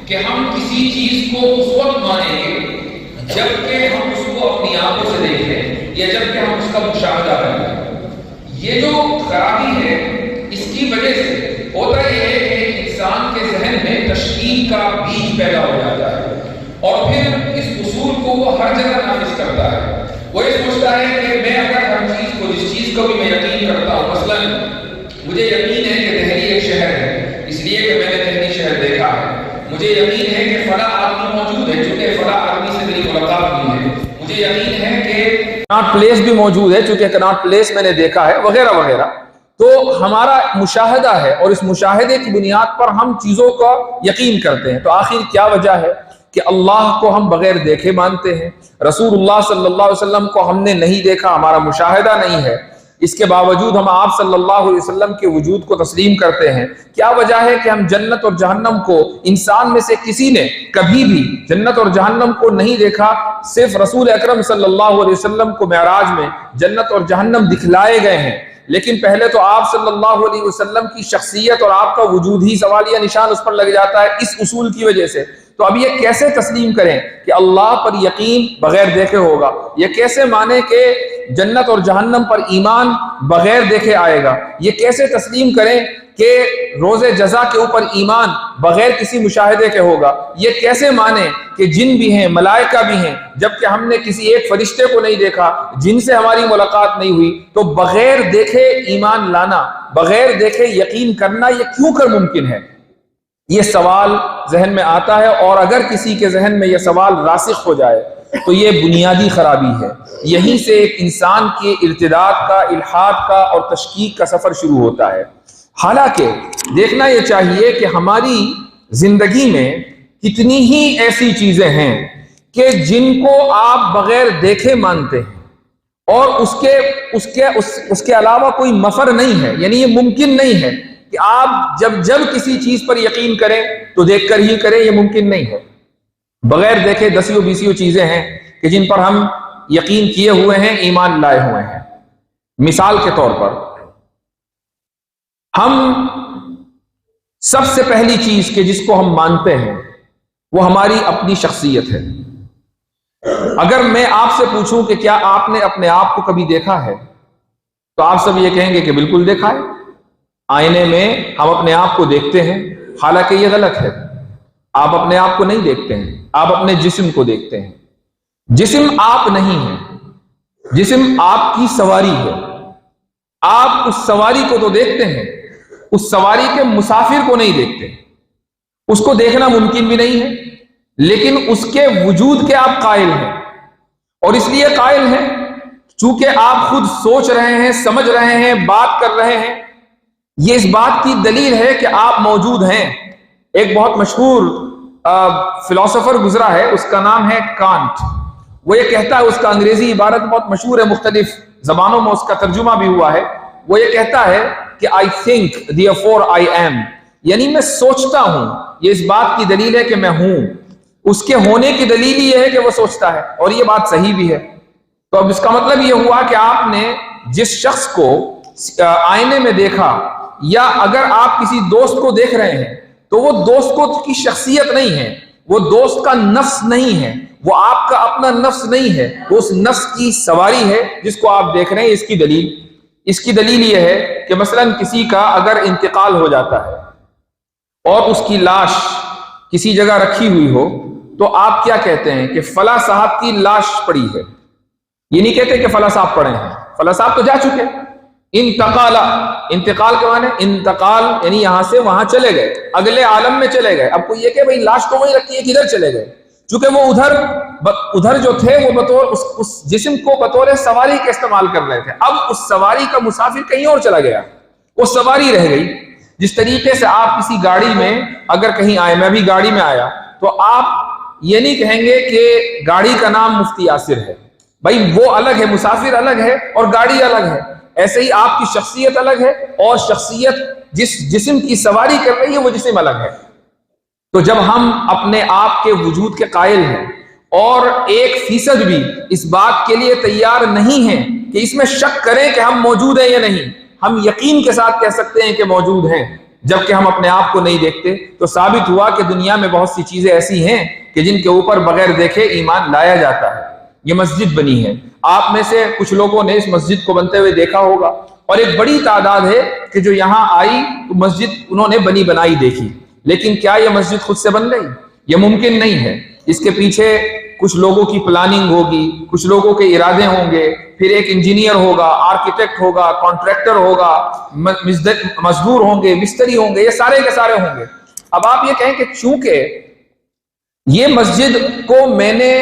کہ ہم کسی چیز کو اس وقت مانیں گے جبکہ ہم اس کو اپنی آنکھوں سے دیکھیں یا جبکہ ہم اس کا مشاہدہ کریں۔ یہ جو خرابی ہے اس کی وجہ سے ہوتا یہ ہے کہ انسان کے ذہن میں تشکیک کا بیج پیدا ہو جاتا ہے اور پھر اس اصول کو وہ ہر جگہ نافذ کرتا ہے۔ وہ یہ سوچتا ہے کہ میں اگر ہر چیز کو، جس چیز کو بھی میں یقین کرتا ہوں، مثلا مجھے یقین ہے کہ دہلی ایک شہر ہے اس لیے کہ میں نے دہلی شہر دیکھا ہے، مجھے یقین ہے کہ فلاں آدمی موجود ہے چونکہ فلاں آدمی سے میری ملاقات ہوئی ہے، مجھے یقین ہے کہ کناٹ پلیس بھی موجود ہے چونکہ کناٹ پلیس میں نے دیکھا ہے، وغیرہ وغیرہ۔ تو ہمارا مشاہدہ ہے اور اس مشاہدے کی بنیاد پر ہم چیزوں کا یقین کرتے ہیں۔ تو آخر کیا وجہ ہے کہ اللہ کو ہم بغیر دیکھے مانتے ہیں، رسول اللہ صلی اللہ علیہ وسلم کو ہم نے نہیں دیکھا، ہمارا مشاہدہ نہیں ہے، اس کے باوجود ہم آپ صلی اللہ علیہ وسلم کے وجود کو تسلیم کرتے ہیں۔ کیا وجہ ہے کہ ہم جنت اور جہنم کو، انسان میں سے کسی نے کبھی بھی جنت اور جہنم کو نہیں دیکھا، صرف رسول اکرم صلی اللہ علیہ وسلم کو معراج میں جنت اور جہنم دکھلائے گئے ہیں، لیکن پہلے تو آپ صلی اللہ علیہ وسلم کی شخصیت اور آپ کا وجود ہی سوالیہ نشان اس پر لگ جاتا ہے اس اصول کی وجہ سے۔ تو اب یہ کیسے تسلیم کریں کہ اللہ پر یقین بغیر دیکھے ہوگا؟ یہ کیسے مانیں کہ جنت اور جہنم پر ایمان بغیر دیکھے آئے گا؟ یہ کیسے تسلیم کریں کہ روز جزا کے اوپر ایمان بغیر کسی مشاہدے کے ہوگا؟ یہ کیسے مانیں کہ جن بھی ہیں، ملائکہ بھی ہیں، جبکہ ہم نے کسی ایک فرشتے کو نہیں دیکھا، جن سے ہماری ملاقات نہیں ہوئی؟ تو بغیر دیکھے ایمان لانا، بغیر دیکھے یقین کرنا، یہ کیوں کر ممکن ہے؟ یہ سوال ذہن میں آتا ہے، اور اگر کسی کے ذہن میں یہ سوال راسخ ہو جائے تو یہ بنیادی خرابی ہے۔ یہیں سے ایک انسان کے ارتداد کا، الحاد کا اور تشکیک کا سفر شروع ہوتا ہے۔ حالانکہ دیکھنا یہ چاہیے کہ ہماری زندگی میں کتنی ہی ایسی چیزیں ہیں کہ جن کو آپ بغیر دیکھے مانتے ہیں اور اس کے علاوہ کوئی مفر نہیں ہے، یعنی یہ ممکن نہیں ہے کہ آپ جب کسی چیز پر یقین کریں تو دیکھ کر ہی کریں، یہ ممکن نہیں ہے۔ بغیر دیکھے دسیوں بیسیوں چیزیں ہیں کہ جن پر ہم یقین کیے ہوئے ہیں، ایمان لائے ہوئے ہیں۔ مثال کے طور پر ہم سب سے پہلی چیز کہ جس کو ہم مانتے ہیں وہ ہماری اپنی شخصیت ہے۔ اگر میں آپ سے پوچھوں کہ کیا آپ نے اپنے آپ کو کبھی دیکھا ہے تو آپ سب یہ کہیں گے کہ بالکل دیکھا ہے۔ آئینے میں ہم اپنے آپ کو دیکھتے ہیں، حالانکہ یہ غلط ہے۔ آپ اپنے آپ کو نہیں دیکھتے ہیں، آپ اپنے جسم کو دیکھتے ہیں۔ جسم آپ نہیں ہے، جسم آپ کی سواری ہے۔ آپ اس سواری کو تو دیکھتے ہیں، اس سواری کے مسافر کو نہیں دیکھتے۔ اس کو دیکھنا ممکن بھی نہیں ہے، لیکن اس کے وجود کے آپ قائل ہیں، اور اس لیے قائل ہیں چونکہ آپ خود سوچ رہے ہیں، سمجھ رہے ہیں، بات کر رہے ہیں۔ یہ اس بات کی دلیل ہے کہ آپ موجود ہیں۔ ایک بہت مشہور فلاسفر گزرا ہے، اس کا نام ہے کانٹ۔ وہ یہ کہتا ہے، اس کا انگریزی عبارت بہت مشہور ہے، مختلف زبانوں میں اس کا ترجمہ بھی ہوا ہے۔ وہ یہ کہتا ہے کہ I think therefore I am، یعنی میں سوچتا ہوں، یہ اس بات کی دلیل ہے کہ میں ہوں۔ اس کے ہونے کی دلیل یہ ہے کہ وہ سوچتا ہے، اور یہ بات صحیح بھی ہے۔ تو اب اس کا مطلب یہ ہوا کہ آپ نے جس شخص کو آئینے میں دیکھا، یا اگر آپ کسی دوست کو دیکھ رہے ہیں تو وہ دوست کو کی شخصیت نہیں ہے، وہ دوست کا نفس نہیں ہے، وہ آپ کا اپنا نفس نہیں ہے، وہ اس نفس کی سواری ہے جس کو آپ دیکھ رہے ہیں۔ اس کی دلیل یہ ہے کہ مثلا کسی کا اگر انتقال ہو جاتا ہے اور اس کی لاش کسی جگہ رکھی ہوئی ہو تو آپ کیا کہتے ہیں کہ فلاں صاحب کی لاش پڑی ہے۔ یہ نہیں کہتے کہ فلاں صاحب پڑے ہیں، فلاں صاحب تو جا چکے۔ انتقال کے معنی انتقال، یعنی یہاں سے وہاں چلے گئے، اگلے عالم میں چلے گئے۔ اب کوئی یہ کہ بھئی لاش تو وہیں رکھی ہے، کدھر چلے گئے؟ چونکہ وہ ادھر جو تھے وہ بطور اس جسم کو بطور سواری کے استعمال کر رہے تھے، اب اس سواری کا مسافر کہیں اور چلا گیا، وہ سواری رہ گئی۔ جس طریقے سے آپ کسی گاڑی میں اگر کہیں آئے، میں بھی گاڑی میں آیا، تو آپ یہ نہیں کہیں گے کہ گاڑی کا نام مفتی یاسر ہے، بھائی وہ الگ ہے، مسافر الگ ہے اور گاڑی الگ ہے۔ ایسے ہی آپ کی شخصیت الگ ہے، اور شخصیت جس جسم کی سواری کر رہی ہے وہ جسم الگ ہے۔ تو جب ہم اپنے آپ کے وجود کے قائل ہیں اور 1% بھی اس بات کے لیے تیار نہیں ہیں کہ اس میں شک کریں کہ ہم موجود ہیں یا نہیں، ہم یقین کے ساتھ کہہ سکتے ہیں کہ موجود ہیں، جبکہ ہم اپنے آپ کو نہیں دیکھتے، تو ثابت ہوا کہ دنیا میں بہت سی چیزیں ایسی ہیں کہ جن کے اوپر بغیر دیکھے ایمان لایا جاتا ہے۔ یہ مسجد بنی ہے، آپ میں سے کچھ لوگوں نے اس مسجد کو بنتے ہوئے دیکھا ہوگا، اور ایک بڑی تعداد ہے کہ جو یہاں آئی تو مسجد انہوں نے بنی بنائی دیکھی، لیکن کیا یہ مسجد خود سے بن گئی؟ یہ ممکن نہیں ہے۔ اس کے پیچھے کچھ لوگوں کی پلاننگ ہوگی، کچھ لوگوں کے ارادے ہوں گے، پھر ایک انجینئر ہوگا، آرکیٹیکٹ ہوگا، کانٹریکٹر ہوگا، مزدور ہوں گے، مستری ہوں گے، یہ سارے کے سارے ہوں گے۔ اب آپ یہ کہیں کہ چونکہ یہ مسجد کو میں نے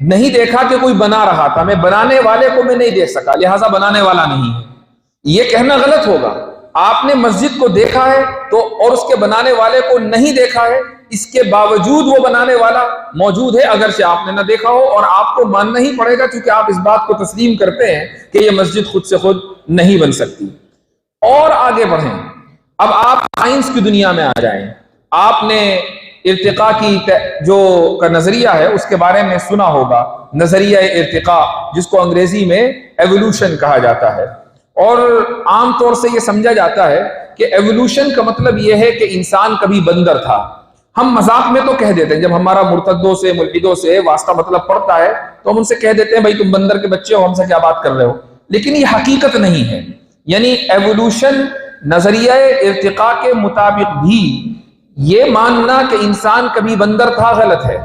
نہیں دیکھا کہ کوئی بنا رہا تھا، میں بنانے والے کو میں نہیں دیکھ سکا، لہٰذا بنانے والا نہیں ہے، یہ کہنا غلط ہوگا۔ آپ نے مسجد کو دیکھا ہے تو اور اس کے بنانے والے کو نہیں دیکھا ہے، اس کے باوجود وہ بنانے والا موجود ہے، اگرچہ آپ نے نہ دیکھا ہو، اور آپ کو ماننا ہی پڑے گا کیونکہ آپ اس بات کو تسلیم کرتے ہیں کہ یہ مسجد خود سے خود نہیں بن سکتی۔ اور آگے بڑھیں، اب آپ سائنس کی دنیا میں آ جائیں۔ آپ نے ارتقاء کی جو نظریہ ہے اس کے بارے میں سنا ہوگا، نظریہ ارتقاء، جس کو انگریزی میں ایوولوشن کہا جاتا ہے، اور عام طور سے یہ سمجھا جاتا ہے کہ ایوولوشن کا مطلب یہ ہے کہ انسان کبھی بندر تھا۔ ہم مذاق میں تو کہہ دیتے ہیں، جب ہمارا مرتدوں سے ملحدوں سے واسطہ مطلب پڑتا ہے تو ہم ان سے کہہ دیتے ہیں بھائی تم بندر کے بچے ہو، ہم سے کیا بات کر رہے ہو، لیکن یہ حقیقت نہیں ہے۔ یعنی ایوولوشن نظریہ ارتقاء کے مطابق بھی یہ ماننا کہ انسان کبھی بندر تھا غلط ہے،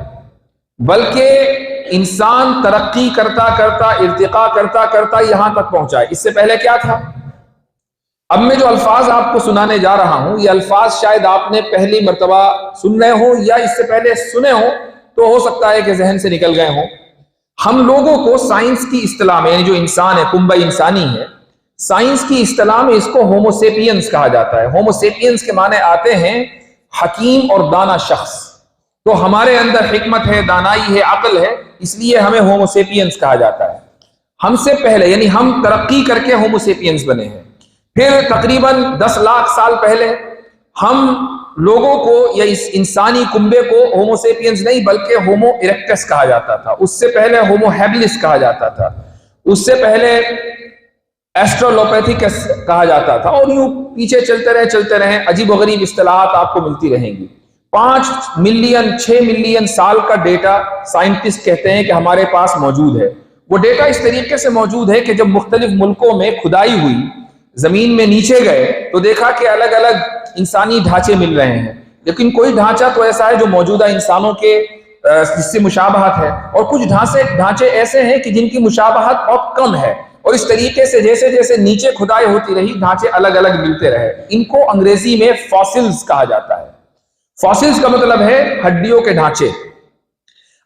بلکہ انسان ترقی کرتا کرتا، ارتقاء کرتا کرتا یہاں تک پہنچا ہے۔ اس سے پہلے کیا تھا؟ اب میں جو الفاظ آپ کو سنانے جا رہا ہوں، یہ الفاظ شاید آپ نے پہلی مرتبہ سن رہے ہوں یا اس سے پہلے سنے ہوں، تو ہو سکتا ہے کہ ذہن سے نکل گئے ہوں۔ ہم لوگوں کو سائنس کی اصطلاح میں، یعنی جو انسان ہے، کنبہ انسانی ہے، سائنس کی اصطلاح میں اس کو ہومو سیپینس کہا جاتا ہے۔ ہومو سیپینس کے معنی آتے ہیں حکیم اور دانا شخص۔ تو ہمارے اندر حکمت ہے، دانائی ہے، عقل ہے، اس لیے ہمیں ہومو سیپینس کہا جاتا ہے۔ ہم سے پہلے یعنی ہم ترقی کر کے ہومو سیپینس بنے ہیں، پھر تقریباً 10 لاکھ سال پہلے ہم لوگوں کو یا اس انسانی کنبے کو ہومو سیپینس نہیں بلکہ ہومو ایرکٹس کہا جاتا تھا، اس سے پہلے ہومو ہیبلس کہا جاتا تھا، اس سے پہلے ایسٹرولوپیتھیکس کہا جاتا تھا، اور یوں پیچھے چلتے رہے، عجیب و غریب اصطلاحات آپ کو ملتی رہیں گی۔ 5 ملین 6 ملین سال کا ڈیٹا سائنٹسٹ کہتے ہیں کہ ہمارے پاس موجود ہے۔ وہ ڈیٹا اس طریقے سے موجود ہے کہ جب مختلف ملکوں میں کھدائی ہوئی، زمین میں نیچے گئے تو دیکھا کہ الگ الگ انسانی ڈھانچے مل رہے ہیں، لیکن کوئی ڈھانچہ تو ایسا ہے جو موجودہ انسانوں کے جس سے مشابہت ہے، اور کچھ ڈھانچے ایسے ہیں کہ جن کی مشابہت بہت کم ہے، اور اس طریقے سے جیسے جیسے نیچے کھدائی ہوتی رہی ڈھانچے الگ الگ ملتے رہے۔ ان کو انگریزی میں فاسلز کہا جاتا ہے۔ فاسلز کا مطلب ہے ہڈیوں کے ڈھانچے۔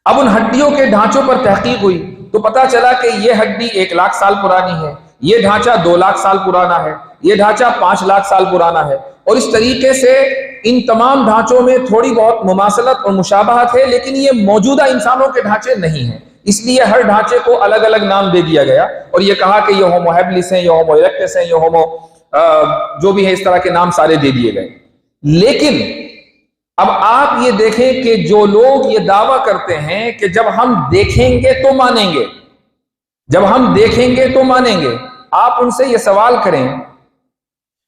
اب ان ہڈیوں کے ڈھانچوں پر تحقیق ہوئی تو پتا چلا کہ یہ ہڈی 1 لاکھ سال پرانی ہے، یہ ڈھانچہ 2 لاکھ سال پرانا ہے، یہ ڈھانچہ 5 لاکھ سال پرانا ہے، اور اس طریقے سے ان تمام ڈھانچوں میں تھوڑی بہت مماثلت اور مشابہت ہے، لیکن یہ موجودہ انسانوں کے ڈھانچے نہیں ہیں، اس لیے ہر ڈھانچے کو الگ الگ نام دے دیا گیا، اور یہ کہا کہ یہ ہومو ہیبلس ہیں، یہ ہومو ایرکٹس ہیں، یہ ہومو جو بھی ہے، اس طرح کے نام سارے دے دیے گئے۔ لیکن اب آپ یہ دیکھیں کہ جو لوگ یہ دعویٰ کرتے ہیں کہ جب ہم دیکھیں گے تو مانیں گے، جب ہم دیکھیں گے تو مانیں گے، آپ ان سے یہ سوال کریں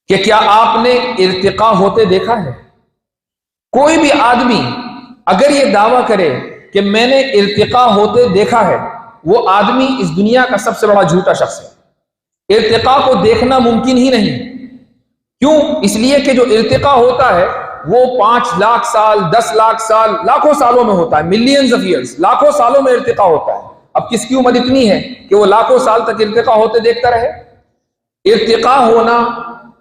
کہ کیا آپ نے ارتقاء ہوتے دیکھا ہے؟ کوئی بھی آدمی اگر یہ دعویٰ کرے کہ میں نے ارتقاء ہوتے دیکھا ہے، وہ آدمی اس دنیا کا سب سے بڑا جھوٹا شخص ہے۔ ارتقاء کو دیکھنا ممکن ہی نہیں۔ کیوں؟ اس لیے کہ جو ارتقاء ہوتا ہے وہ 5 لاکھ سال، 10 لاکھ سال، لاکھوں سالوں میں ہوتا ہے، ملینز آف ایئرز، لاکھوں سالوں میں ارتقاء ہوتا ہے۔ اب کس کی عمر اتنی ہے کہ وہ لاکھوں سال تک ارتقاء ہوتے دیکھتا رہے؟ ارتقاء ہونا،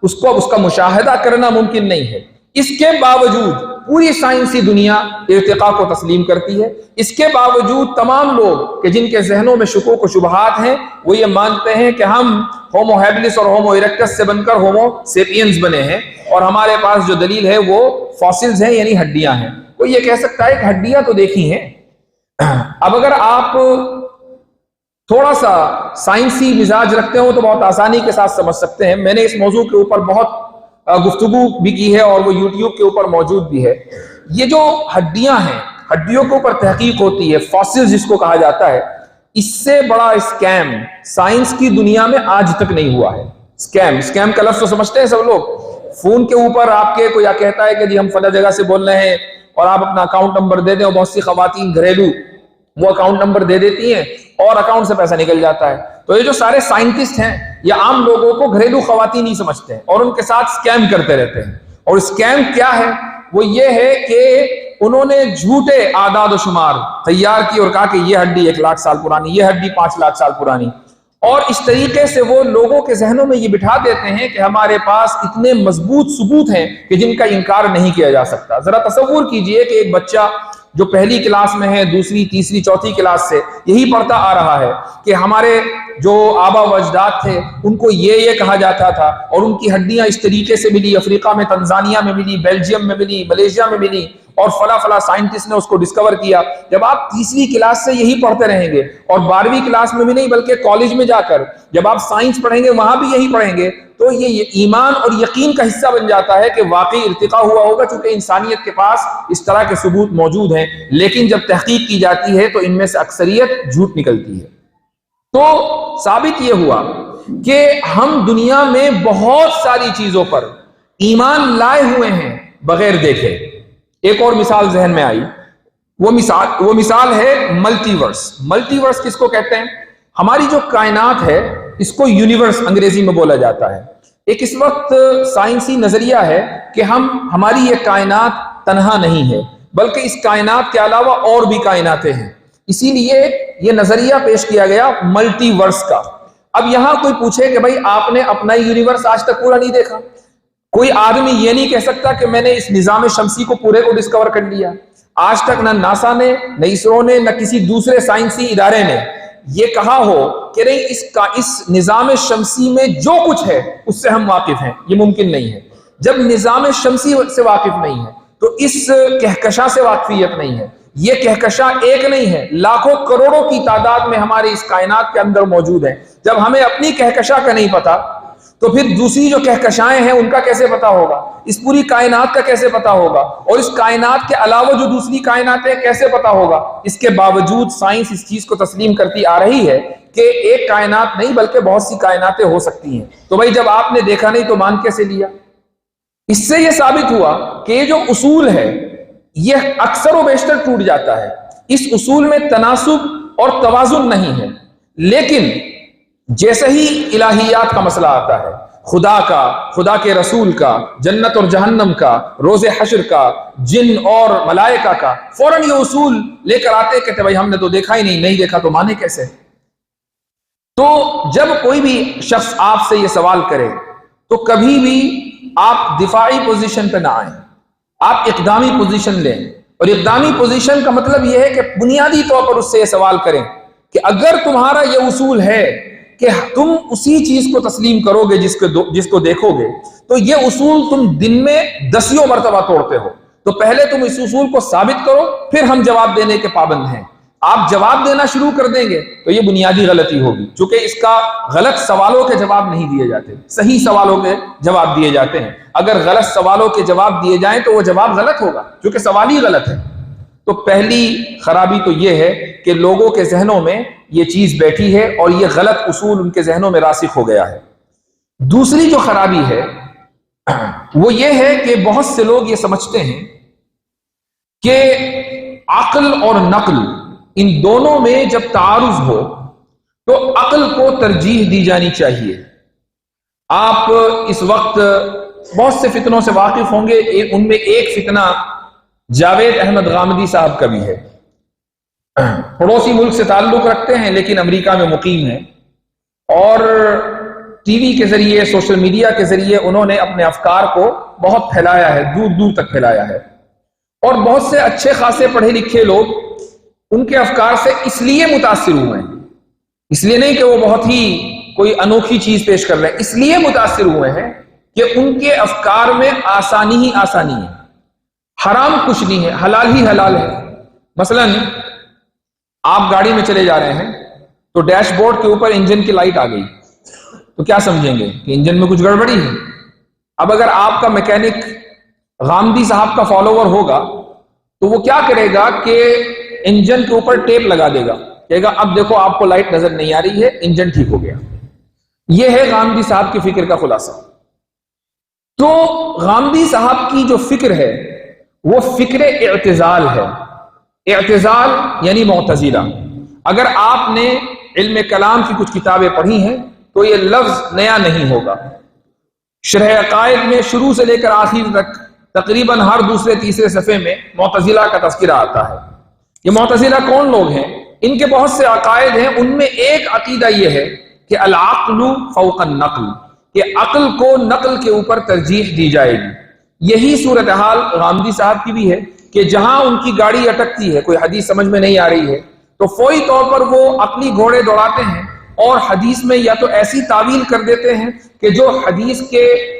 اس کا مشاہدہ کرنا ممکن نہیں ہے۔ اس کے باوجود پوری سائنسی دنیا ارتقاء کو تسلیم کرتی ہے۔ اس کے باوجود تمام لوگ کہ جن کے ذہنوں میں شکوک و شبہات ہیں، وہ یہ مانتے ہیں کہ ہم ہومو ہیبلس اور ہومو ایرکٹس سے بن کر ہومو سیپینز بنے ہیں، اور ہمارے پاس جو دلیل ہے وہ فاسلز ہیں، یعنی ہڈیاں ہیں۔ کوئی یہ کہہ سکتا ہے کہ ہڈیاں تو دیکھی ہیں۔ اب اگر آپ تھوڑا سا سائنسی مزاج رکھتے ہو تو بہت آسانی کے ساتھ سمجھ سکتے ہیں۔ میں نے اس موضوع کے اوپر بہت گفتگو بھی کی ہے، اور وہ یوٹیوب کے اوپر موجود بھی ہے۔ یہ جو ہڈیاں ہیں، ہڈیوں کے اوپر تحقیق ہوتی ہے، فاسل جس کو کہا جاتا ہے، اس سے بڑا اسکیم سائنس کی دنیا میں آج تک نہیں ہوا ہے۔ اسکیم کا لفظ تو سمجھتے ہیں سب لوگ۔ فون کے اوپر آپ کے کوئی کہتا ہے کہ جی ہم فلاں جگہ سے بول رہے ہیں اور آپ اپنا اکاؤنٹ نمبر دے دیں، اور بہت سی خواتین گھریلو وہ اکاؤنٹ نمبر دے دیتی ہیں اور اکاؤنٹ سے پیسہ نکل جاتا ہے. تو یہ جو سارے سائنٹسٹ ہیں یہ عام لوگوں کو گھریلو خواتین ہی سمجھتے ہیں اور ان کے ساتھ سکیم کرتے رہتے ہیں. اور سکیم کیا ہے؟ وہ یہ ہے کہ انہوں نے جھوٹے اعداد و شمار تیار کی اور کہا کہ یہ ہڈی 1 لاکھ سال پرانی، یہ ہڈی 5 لاکھ سال پرانی، اور اس طریقے سے وہ لوگوں کے ذہنوں میں یہ بٹھا دیتے ہیں کہ ہمارے پاس اتنے مضبوط ثبوت ہیں کہ جن کا انکار نہیں کیا جا سکتا. ذرا تصور کیجئے کہ ایک بچہ جو پہلی کلاس میں ہے، دوسری تیسری چوتھی کلاس سے یہی پڑھتا آ رہا ہے کہ ہمارے جو آبا و اجداد تھے ان کو یہ کہا جاتا تھا، اور ان کی ہڈیاں اس طریقے سے ملی، افریقہ میں، تنزانیہ میں ملی، بیلجیم میں ملی، ملیشیا میں ملی، اور فلاں فلاں سائنٹسٹ نے اس کو ڈسکور کیا. جب آپ تیسری کلاس سے یہی پڑھتے رہیں گے اور 12ویں کلاس میں بھی نہیں بلکہ کالج میں جا کر جب آپ سائنس پڑھیں گے وہاں بھی یہی پڑھیں گے، تو یہ ایمان اور یقین کا حصہ بن جاتا ہے کہ واقعی ارتقاء ہوا ہوگا، چونکہ انسانیت کے پاس اس طرح کے ثبوت موجود ہیں. لیکن جب تحقیق کی جاتی ہے تو ان میں سے اکثریت جھوٹ نکلتی ہے. تو ثابت یہ ہوا کہ ہم دنیا میں بہت ساری چیزوں پر ایمان لائے ہوئے ہیں بغیر دیکھے. ایک اور مثال ذہن میں آئی، وہ مثال ہے ملٹی ورس. ملٹی ورس کس کو کہتے ہیں؟ ہماری جو کائنات ہے اس کو یونیورس انگریزی میں بولا جاتا ہے. ایک اس وقت سائنسی نظریہ ہے کہ ہماری یہ کائنات تنہا نہیں ہے بلکہ اس کائنات کے علاوہ اور بھی کائناتیں ہیں. اسی لیے یہ نظریہ پیش کیا گیا ملٹی ورس کا. اب یہاں کوئی پوچھے کہ بھائی آپ نے اپنا یونیورس آج تک پورا نہیں دیکھا. کوئی آدمی یہ نہیں کہہ سکتا کہ میں نے اس نظام شمسی کو پورے کو ڈسکور کر لیا. آج تک نہ ناسا نے، نہ اسرو نے، نہ کسی دوسرے سائنسی ادارے نے یہ کہا ہو کہ نہیں اس نظام شمسی میں جو کچھ ہے اس سے ہم واقف ہیں. یہ ممکن نہیں ہے. جب نظام شمسی سے واقف نہیں ہے تو اس کہکشاں سے واقفیت نہیں ہے. یہ کہکشاں ایک نہیں ہے، لاکھوں کروڑوں کی تعداد میں ہمارے اس کائنات کے اندر موجود ہیں. جب ہمیں اپنی کہکشاں کا نہیں پتا تو پھر دوسری جو کہکشائیں ہیں ان کا کیسے پتا ہوگا؟ اس پوری کائنات کا کیسے پتا ہوگا؟ اور اس کائنات کے علاوہ جو دوسری کائناتیں کیسے پتا ہوگا؟ اس کے باوجود سائنس اس چیز کو تسلیم کرتی آ رہی ہے کہ ایک کائنات نہیں بلکہ بہت سی کائناتیں ہو سکتی ہیں. تو بھائی جب آپ نے دیکھا نہیں تو مان کیسے لیا؟ اس سے یہ ثابت ہوا کہ یہ جو اصول ہے یہ اکثر و بیشتر ٹوٹ جاتا ہے. اس اصول میں تناسب اور توازن نہیں ہے. لیکن جیسے ہی الہیات کا مسئلہ آتا ہے، خدا کا، خدا کے رسول کا، جنت اور جہنم کا، روز حشر کا، جن اور ملائکہ کا، فوراً یہ اصول لے کر آتے کہتے بھائی ہم نے تو دیکھا ہی نہیں دیکھا تو مانے کیسے؟ تو جب کوئی بھی شخص آپ سے یہ سوال کرے تو کبھی بھی آپ دفاعی پوزیشن پہ نہ آئیں، آپ اقدامی پوزیشن لیں. اور اقدامی پوزیشن کا مطلب یہ ہے کہ بنیادی طور پر اس سے یہ سوال کریں کہ اگر تمہارا یہ اصول ہے کہ تم اسی چیز کو تسلیم کرو گے جس کو دیکھو گے، تو یہ اصول تم دن میں 10 مرتبہ توڑتے ہو، تو پہلے تم اس اصول کو ثابت کرو، پھر ہم جواب دینے کے پابند ہیں. آپ جواب دینا شروع کر دیں گے تو یہ بنیادی غلطی ہوگی، چونکہ اس کا غلط سوالوں کے جواب نہیں دیے جاتے، صحیح سوالوں کے جواب دیے جاتے ہیں. اگر غلط سوالوں کے جواب دیے جائیں تو وہ جواب غلط ہوگا کیونکہ سوال ہی غلط ہے. تو پہلی خرابی تو یہ ہے کہ لوگوں کے ذہنوں میں یہ چیز بیٹھی ہے اور یہ غلط اصول ان کے ذہنوں میں راسخ ہو گیا ہے. دوسری جو خرابی ہے وہ یہ ہے کہ بہت سے لوگ یہ سمجھتے ہیں کہ عقل اور نقل ان دونوں میں جب تعارض ہو تو عقل کو ترجیح دی جانی چاہیے. آپ اس وقت بہت سے فتنوں سے واقف ہوں گے، ان میں ایک فتنہ جاوید احمد غامدی صاحب کا بھی ہے. پڑوسی ملک سے تعلق رکھتے ہیں لیکن امریکہ میں مقیم ہیں، اور ٹی وی کے ذریعے، سوشل میڈیا کے ذریعے انہوں نے اپنے افکار کو بہت پھیلایا ہے، دور دور تک پھیلایا ہے. اور بہت سے اچھے خاصے پڑھے لکھے لوگ ان کے افکار سے اس لیے متاثر ہوئے ہیں، اس لیے نہیں کہ وہ بہت ہی کوئی انوکھی چیز پیش کر رہے ہیں، اس لیے متاثر ہوئے ہیں کہ ان کے افکار میں آسانی ہی آسانی ہے، حرام کچھ نہیں ہے، حلال ہی حلال ہے. مثلا آپ گاڑی میں چلے جا رہے ہیں تو ڈیش بورڈ کے اوپر انجن کی لائٹ آ گئی تو کیا سمجھیں گے کہ انجن میں کچھ گڑبڑی ہے. اب اگر آپ کا میکینک غامدی صاحب کا فالوور ہوگا تو وہ کیا کرے گا کہ انجن کے اوپر ٹیپ لگا دے گا، کہے گا اب دیکھو آپ کو لائٹ نظر نہیں آ رہی ہے، انجن ٹھیک ہو گیا. یہ ہے غامدی صاحب کی فکر کا خلاصہ. تو غامدی صاحب کی جو فکر ہے وہ فکر اعتزال ہے. اعتزال یعنی معتزلہ. اگر آپ نے علم کلام کی کچھ کتابیں پڑھی ہیں تو یہ لفظ نیا نہیں ہوگا. شرح عقائد میں شروع سے لے کر آخر تک تقریباً ہر دوسرے تیسرے صفحے میں معتزلہ کا تذکرہ آتا ہے. یہ معتزلہ کون لوگ ہیں؟ ان کے بہت سے عقائد ہیں. ان میں ایک عقیدہ یہ ہے کہ العقل فوق النقل، کہ عقل کو نقل کے اوپر ترجیح دی جائے گی. یہی صورتحال غامدی صاحب کی بھی ہے کہ جہاں ان کی گاڑی اٹکتی ہے، کوئی حدیث سمجھ میں نہیں آ رہی ہے، تو فوری طور پر وہ عقلی گھوڑے دوڑاتے ہیں اور حدیث میں یا تو ایسی تعویل کر دیتے ہیں کہ جو حدیث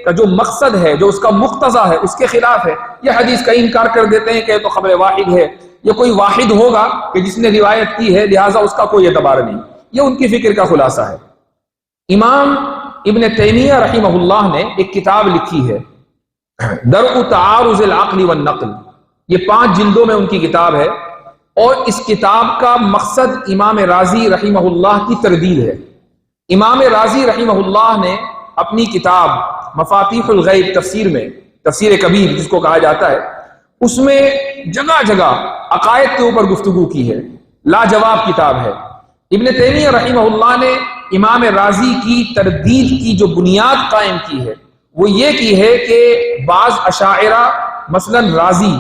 کا جو مقصد ہے، جو اس کا مقتضا ہے، اس کے خلاف ہے، یا حدیث کا انکار کر دیتے ہیں کہ تو خبر واحد ہے، یہ کوئی واحد ہوگا کہ جس نے روایت کی ہے لہٰذا اس کا کوئی اعتبار نہیں. یہ ان کی فکر کا خلاصہ ہے. امام ابن تیمیہ رحمہ اللہ نے ایک کتاب لکھی ہے درء تعارض العقل والنقل. یہ 5 جلدوں میں ان کی کتاب ہے اور اس کتاب کا مقصد امام رازی رحمہ اللہ کی تردید ہے. امام رازی رحمہ اللہ نے اپنی کتاب مفاتیح الغیب تفسیر میں، تفسیر کبیر جس کو کہا جاتا ہے، اس میں جگہ جگہ عقائد کے اوپر گفتگو کی ہے. لاجواب کتاب ہے. ابن تیمیہ رحمہ اللہ نے امام رازی کی تردید کی جو بنیاد قائم کی ہے وہ یہ کی ہے کہ بعض اشاعرہ مثلا رازی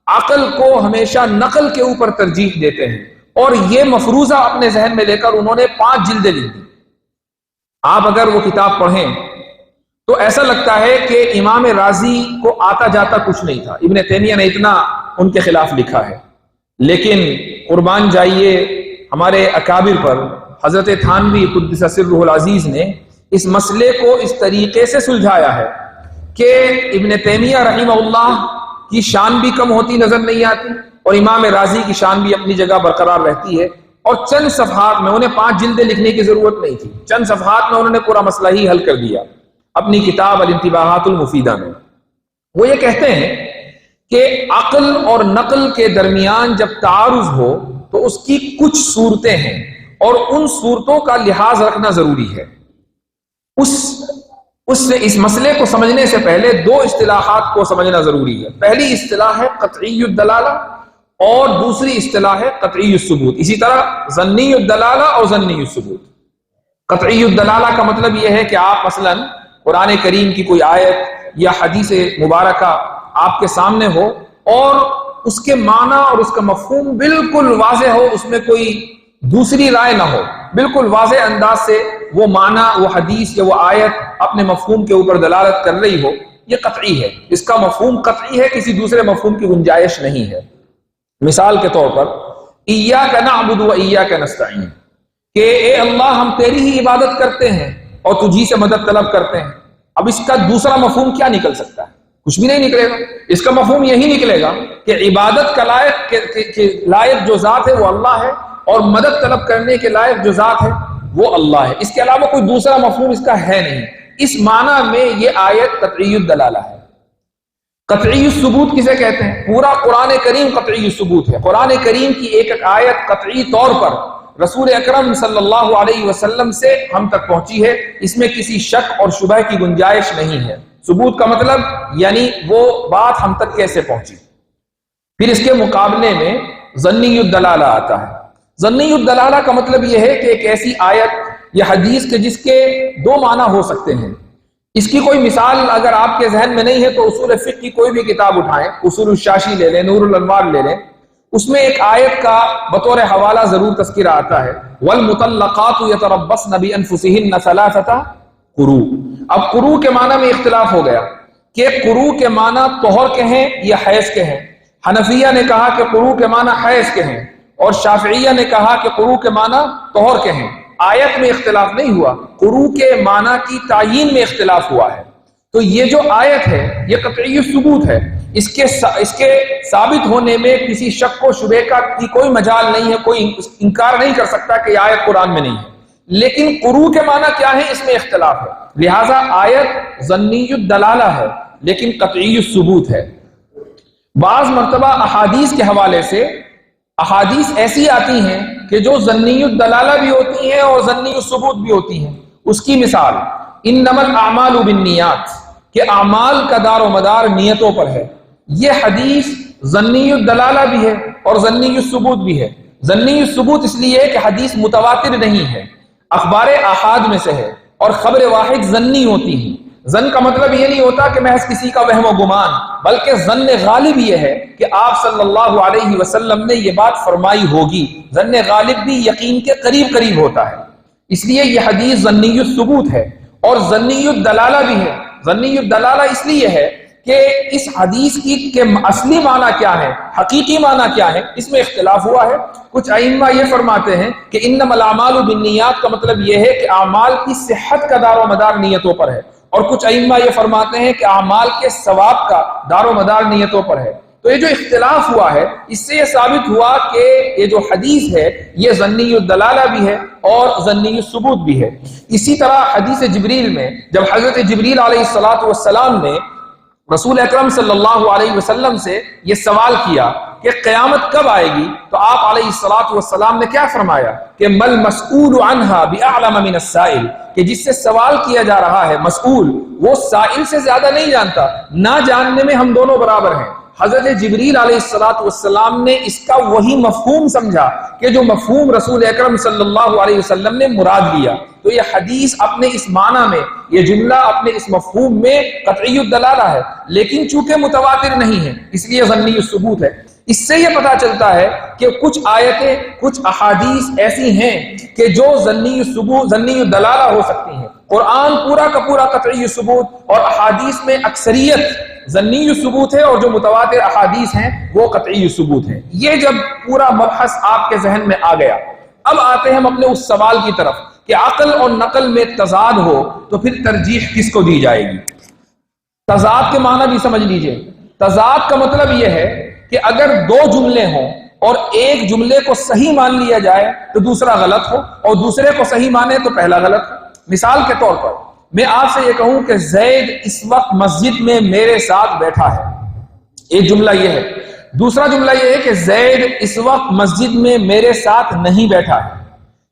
عقل کو ہمیشہ نقل کے اوپر ترجیح دیتے ہیں، اور یہ مفروضہ اپنے ذہن میں لے کر انہوں نے 5 جلدیں لکھ دی. آپ اگر وہ کتاب پڑھیں تو ایسا لگتا ہے کہ امام رازی کو آتا جاتا کچھ نہیں تھا. ابن تیمیہ نے اتنا ان کے خلاف لکھا ہے. لیکن قربان جائیے ہمارے اکابر پر. حضرت تھانوی قدس سرہ العزیز نے اس مسئلے کو اس طریقے سے سلجھایا ہے کہ ابن تیمیہ رحمہ اللہ کی شان بھی کم ہوتی نظر نہیں آتی اور امام رازی کی شان بھی اپنی جگہ برقرار رہتی ہے. اور چند صفحات میں، انہیں 5 جلدیں لکھنے کی ضرورت نہیں تھی، چند صفحات میں انہوں نے پورا مسئلہ ہی حل کر دیا اپنی کتاب الانتباہات المفیدہ میں. وہ یہ کہتے ہیں کہ عقل اور نقل کے درمیان جب تعارض ہو تو اس کی کچھ صورتیں ہیں اور ان صورتوں کا لحاظ رکھنا ضروری ہے. اس مسئلے کو سمجھنے سے پہلے 2 اصطلاحات کو سمجھنا ضروری ہے. پہلی اصطلاح ہے قطعی الدلالہ اور دوسری اصطلاح ہے قطعی الثبوت. اسی طرح ظنی الدلالہ اور ظنی الثبوت. قطعی الدلالہ کا مطلب یہ ہے کہ آپ مثلا قرآن کریم کی کوئی آیت یا حدیث مبارکہ آپ کے سامنے ہو اور اس کے معنی اور اس کا مفہوم بالکل واضح ہو، اس میں کوئی دوسری رائے نہ ہو، بالکل واضح انداز سے وہ معنی، وہ حدیث یا وہ آیت اپنے مفہوم کے اوپر دلالت کر رہی ہو، یہ قطعی ہے. اس کا مفہوم قطعی ہے، کسی دوسرے مفہوم کی گنجائش نہیں ہے. مثال کے طور پر ایاک نعبد و ایاک نستعین، کہ اے اللہ ہم تیری ہی عبادت کرتے ہیں اور تجھی سے مدد طلب کرتے ہیں. اب اس کا دوسرا مفہوم کیا نکل سکتا ہے؟ کچھ بھی نہیں نکلے گا. اس کا مفہوم یہی نکلے گا کہ عبادت کا لائق جو ذات ہے وہ اللہ ہے اور مدد طلب کرنے کے لائق جو ذات ہے وہ اللہ ہے. اس کے علاوہ کوئی دوسرا مفہوم اس کا ہے نہیں. اس معنی میں یہ آیت قطعی الدلالہ ہے. قطعی الثبوت کسے کہتے ہیں؟ پورا قرآن کریم قطعی الثبوت ہے. قرآن کریم کی ایک ایک آیت قطعی طور پر رسول اکرم صلی اللہ علیہ وسلم سے ہم تک پہنچی ہے، اس میں کسی شک اور شبہ کی گنجائش نہیں ہے. ثبوت کا مطلب یعنی وہ بات ہم تک کیسے پہنچی. پھر اس کے مقابلے میں ظنی الدلالہ آتا ہے. ظنی الدلالہ کا مطلب یہ ہے کہ ایک ایسی آیت یا حدیث کے جس کے 2 معنی ہو سکتے ہیں. اس کی کوئی مثال اگر آپ کے ذہن میں نہیں ہے تو اصول فقہ کی کوئی بھی کتاب اٹھائیں، اصول الشاشی لے لیں، نور الانوار لے لیں، اس میں ایک آیت کا بطور حوالہ ضرور تذکرہ آتا ہے والمطلقات یتربصن بانفسہن ثلاثۃ قروء. اب قروء کے معنی میں اختلاف ہو گیا کہ قروء کے معنی طہر کے ہیں یا حیض کے ہیں. حنفیہ نے کہا کہ قروء کے معنی حیض کے ہیں اور شافعیہ نے کہا کہ قروء کے معنی طہر کے ہیں. آیت میں اختلاف نہیں ہوا، قروء کے معنی کی تعیین میں اختلاف ہوا ہے. تو یہ جو آیت ہے یہ قطعی ثبوت ہے. اس کے ثابت ہونے میں کسی شک و شبہ کی کوئی مجال نہیں ہے، کوئی انکار نہیں کر سکتا کہ یہ آیت قرآن میں نہیں ہے. لیکن قروء کے معنی کیا ہے اس میں اختلاف ہے. لہٰذا آیت ظنی الدلالہ ہے لیکن قطعی الثبوت ہے. بعض مرتبہ احادیث کے حوالے سے احادیث ایسی آتی ہیں کہ جو ظنی الدلالہ بھی ہوتی ہیں اور ظنی الثبوت بھی ہوتی ہیں. اس کی مثال انما الاعمال بالنیات، کہ اعمال کا دار و مدار نیتوں پر ہے، یہ حدیث ظنی الدلالہ بھی ہے اور ظنی الثبوت بھی ہے۔ ظنی الثبوت اس لیے کہ حدیث متواتر نہیں ہے، اخبار احاد میں سے ہے، اور خبر واحد ظنی ہوتی ہیں۔ ظن کا مطلب یہ نہیں ہوتا کہ محض کسی کا وہم و گمان، بلکہ ظن غالب یہ ہے کہ آپ صلی اللہ علیہ وسلم نے یہ بات فرمائی ہوگی۔ ظن غالب بھی یقین کے قریب قریب ہوتا ہے، اس لیے یہ حدیث ظنی الثبوت ہے اور ظنی الدلالہ بھی ہے۔ ظنی الدلالہ اس لیے ہے کہ اس حدیث کی کہ اصلی معنی کیا ہے، حقیقی معنی کیا ہے، اس میں اختلاف ہوا ہے۔ کچھ ائمہ یہ فرماتے ہیں کہ انما الاعمال بالنیات کا مطلب یہ ہے کہ اعمال کی صحت کا دار و مدار نیتوں پر ہے، اور کچھ ائمہ یہ فرماتے ہیں کہ اعمال کے ثواب کا دار و مدار نیتوں پر ہے۔ تو یہ جو اختلاف ہوا ہے، اس سے یہ ثابت ہوا کہ یہ جو حدیث ہے یہ ظنی الدلالہ بھی ہے اور ظنی الثبوت بھی ہے۔ اسی طرح حدیث جبریل میں جب حضرت جبریل علیہ السلام نے رسول اکرم صلی اللہ علیہ وسلم سے یہ سوال کیا کہ قیامت کب آئے گی، تو آپ علیہ السلام نے کیا فرمایا کہ مل مسئول عنہا باعلم من السائل، کہ جس سے سوال کیا جا رہا ہے مسئول، وہ سائل سے زیادہ نہیں جانتا، نہ جاننے میں ہم دونوں برابر ہیں۔ حضرت جبریل علیہ السلام نے اس کا وہی مفہوم سمجھا کہ جو مفہوم رسول اکرم صلی اللہ علیہ وسلم نے مراد لیا۔ تو یہ حدیث اپنے اس معنی میں، یہ جملہ اپنے اس مفہوم میں قطعی الدلالہ ہے، لیکن چونکہ متواتر نہیں ہے اس لیے ظنی الثبوت ہے۔ اس سے یہ پتہ چلتا ہے کہ کچھ آیتیں، کچھ احادیث ایسی ہیں کہ جو ظنی الثبوت، ظنی الدلالہ ہو سکتی ہیں۔ قرآن پورا کا پورا قطعی الثبوت، اور احادیث میں اکثریت ظنی الثبوت ہے، اور جو متواتر احادیث ہیں وہ قطعی الثبوت ہیں۔ یہ جب پورا مبحث آپ کے ذہن میں آ گیا، اب آتے ہیں ہم اپنے اس سوال کی طرف کہ عقل اور نقل میں تضاد ہو تو پھر ترجیح کس کو دی جائے گی۔ تضاد کے معنی بھی سمجھ لیجئے۔ تضاد کا مطلب یہ ہے کہ اگر دو جملے ہوں اور ایک جملے کو صحیح مان لیا جائے تو دوسرا غلط ہو، اور دوسرے کو صحیح مانے تو پہلا غلط ہو۔ مثال کے طور پر میں آپ سے یہ کہوں کہ زید اس وقت مسجد میں میرے ساتھ بیٹھا ہے، ایک جملہ یہ ہے۔ دوسرا جملہ یہ ہے کہ زید اس وقت مسجد میں میرے ساتھ نہیں بیٹھا ہے۔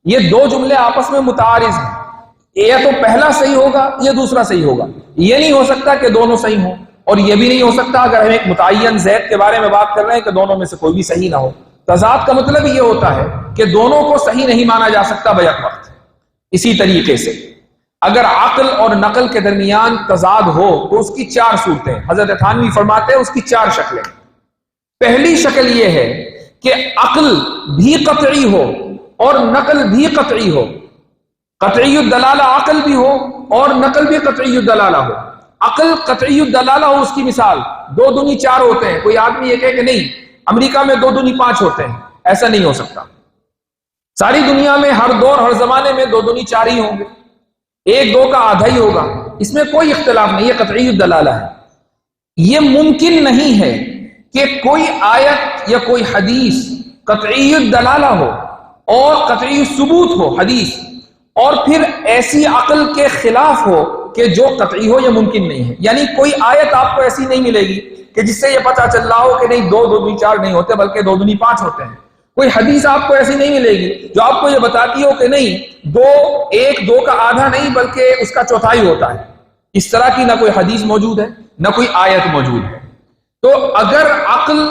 یہ دو جملے آپس میں متعارض ہیں، یا تو پہلا صحیح ہوگا یا دوسرا صحیح ہوگا۔ یہ نہیں ہو سکتا کہ دونوں صحیح ہوں، اور یہ بھی نہیں ہو سکتا اگر ہم ایک متعین زید کے بارے میں بات کر رہے ہیں کہ دونوں میں سے کوئی بھی صحیح نہ ہو۔ تضاد کا مطلب یہ ہوتا ہے کہ دونوں کو صحیح نہیں مانا جا سکتا بیک وقت۔ اسی طریقے سے اگر عقل اور نقل کے درمیان تضاد ہو تو اس کی چار صورتیں، حضرت تھانوی فرماتے ہیں اس کی چار شکلیں۔ پہلی شکل یہ ہے کہ عقل بھی قطعی ہو اور نقل بھی قطعی ہو، قطعی الدلالہ عقل بھی ہو اور نقل بھی قطعی الدلالہ ہو۔ عقل قطعی الدلالہ ہو، اس کی مثال 2 دونی 4 ہوتے ہیں۔ کوئی آدمی یہ کہے کہ نہیں امریکہ میں 2 دونی 5 ہوتے ہیں، ایسا نہیں ہو سکتا۔ ساری دنیا میں ہر دور ہر زمانے میں 2 دونی 4 ہی ہوں گے، 1 2 کا آدھا ہی ہوگا، اس میں کوئی اختلاف نہیں، یہ قطعی الدلالہ ہے۔ یہ ممکن نہیں ہے کہ کوئی آیت یا کوئی حدیث قطعی الدلالہ ہو اور قطعی ثبوت ہو حدیث، اور پھر ایسی عقل کے خلاف ہو کہ جو قطعی ہو، یہ ممکن نہیں ہے۔ یعنی کوئی آیت آپ کو ایسی نہیں ملے گی کہ جس سے یہ پتہ چل رہا ہو کہ نہیں 2 دونی 4 نہیں ہوتے بلکہ 2 دونی 5 ہوتے ہیں۔ کوئی حدیث آپ کو ایسی نہیں ملے گی جو آپ کو یہ بتاتی ہو کہ نہیں 1 2 کا آدھا نہیں بلکہ اس کا چوتھائی ہوتا ہے۔ اس طرح کی نہ کوئی حدیث موجود ہے نہ کوئی آیت موجود ہے۔ تو اگر عقل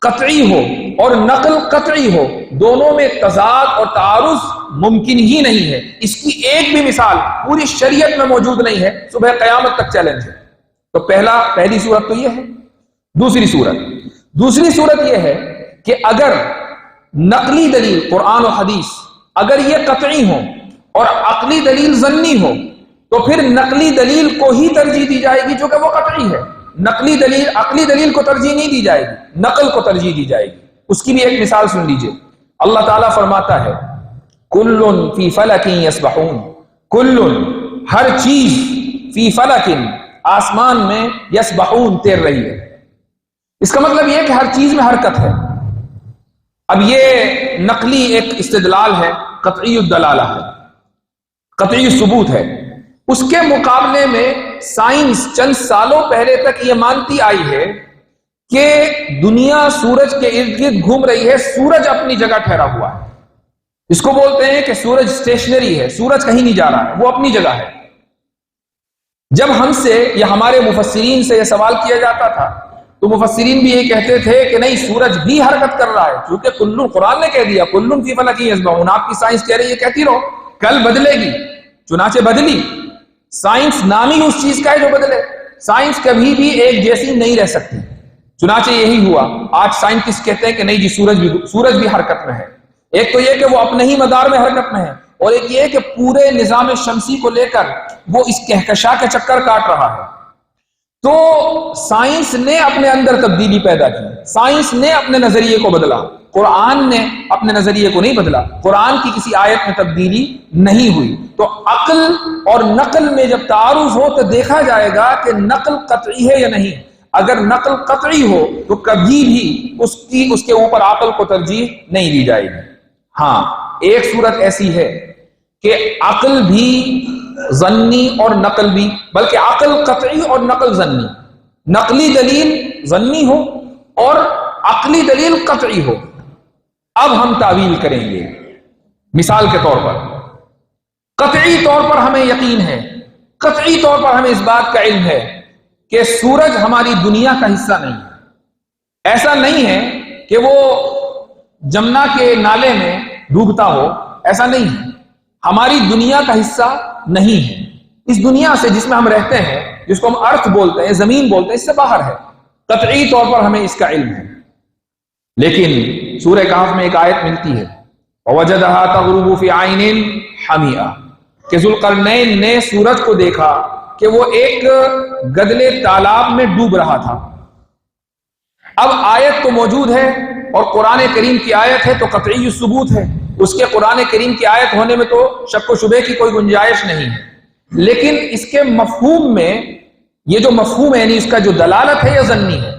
قطعی ہو اور نقل قطعی ہو، دونوں میں تضاد اور تعارض ممکن ہی نہیں ہے۔ اس کی ایک بھی مثال پوری شریعت میں موجود نہیں ہے، صبح قیامت تک چیلنج ہے۔ تو پہلی صورت تو یہ ہے۔ دوسری صورت یہ ہے کہ اگر نقلی دلیل قرآن و حدیث اگر یہ قطعی ہو اور عقلی دلیل ظنی ہو تو پھر نقلی دلیل کو ہی ترجیح دی جائے گی جو کہ وہ قطعی ہے۔ نقلی دلیل عقلی دلیل کو ترجیح نہیں دی جائے گی، نقل کو ترجیح دی جائے گی۔ اس کی بھی ایک مثال سن لیجئے۔ اللہ تعالیٰ فرماتا ہے کل فی فلک یسبحون، کل ہر چیز فی فلک آسمان میں یسبحون تیر رہی ہے۔ اس کا مطلب یہ ہے کہ ہر چیز میں حرکت ہے۔ اب یہ نقلی ایک استدلال ہے، قطعی الدلالہ ہے، قطعی ثبوت ہے۔ اس کے مقابلے میں سائنس چند سالوں پہلے تک یہ مانتی آئی ہے کہ دنیا سورج کے ارد گرد گھوم رہی ہے، سورج اپنی جگہ ٹھہرا ہوا ہے۔ اس کو بولتے ہیں کہ سورج اسٹیشنری ہے، سورج کہیں نہیں جا رہا ہے، وہ اپنی جگہ ہے۔ جب ہم سے یا ہمارے مفسرین سے یہ سوال کیا جاتا تھا تو مفسرین بھی یہ کہتے تھے کہ نہیں، سورج بھی حرکت کر رہا ہے، کیونکہ کلن، قرآن نے کہہ دیا کلن فی فلک یسبحون، آپ کی سائنس کہہ رہی ہے کہتی رہو، کل بدلے گی، چنانچہ بدلی۔ سائنس نام ہی اس چیز کا ہے جو بدلے، سائنس کبھی بھی ایک جیسی نہیں رہ سکتی، چنانچہ یہی ہوا۔ آج سائنٹسٹ کہتے ہیں کہ نہیں جی، سورج بھی حرکت میں ہے۔ ایک تو یہ کہ وہ اپنے ہی مدار میں حرکت میں ہے، اور ایک یہ کہ پورے نظام شمسی کو لے کر وہ اس کہکشاں کے چکر کاٹ رہا ہے۔ تو سائنس نے اپنے اندر تبدیلی پیدا کی، سائنس نے اپنے نظریے کو بدلا، قرآن نے اپنے نظریے کو نہیں بدلا، قرآن کی کسی آیت میں تبدیلی نہیں ہوئی۔ تو عقل اور نقل میں جب تعارض ہو تو دیکھا جائے گا کہ نقل قطعی ہے یا نہیں۔ اگر نقل قطعی ہو تو کبھی بھی اس کے اوپر عقل کو ترجیح نہیں دی جائے گی۔ ہاں، ایک صورت ایسی ہے کہ عقل بھی ظنی اور نقل بھی، بلکہ عقل قطعی اور نقل ظنی، نقلی دلیل ظنی ہو اور عقلی دلیل قطعی ہو۔ اب ہم تعویل کریں گے۔ مثال کے طور پر، قطعی طور پر ہمیں یقین ہے، قطعی طور پر ہمیں اس بات کا علم ہے کہ سورج ہماری دنیا کا حصہ نہیں ہے۔ ایسا نہیں ہے کہ وہ جمنا کے نالے میں ڈوبتا ہو، ایسا نہیں ہے، ہماری دنیا کا حصہ نہیں ہے۔ اس دنیا سے جس میں ہم رہتے ہیں، جس کو ہم ارتھ بولتے ہیں، زمین بولتے ہیں، اس سے باہر ہے، قطعی طور پر ہمیں اس کا علم ہے۔ لیکن سورہ کہف میں ایک آیت ملتی ہے، وَوَجَدَهَا تَغْرُبُ فِي عَيْنٍ حَمِئَةٍ، کہ ذوالقرنین نے سورج کو دیکھا کہ وہ ایک گدلے تالاب میں ڈوب رہا تھا۔ اب آیت تو موجود ہے اور قرآن کریم کی آیت ہے تو قطعی الثبوت ہے، اس کے قرآن کریم کی آیت ہونے میں تو شک و شبے کی کوئی گنجائش نہیں ہے۔ لیکن اس کے مفہوم میں، یہ جو مفہوم ہے یعنی اس کا جو دلالت ہے یہ ظنی ہے،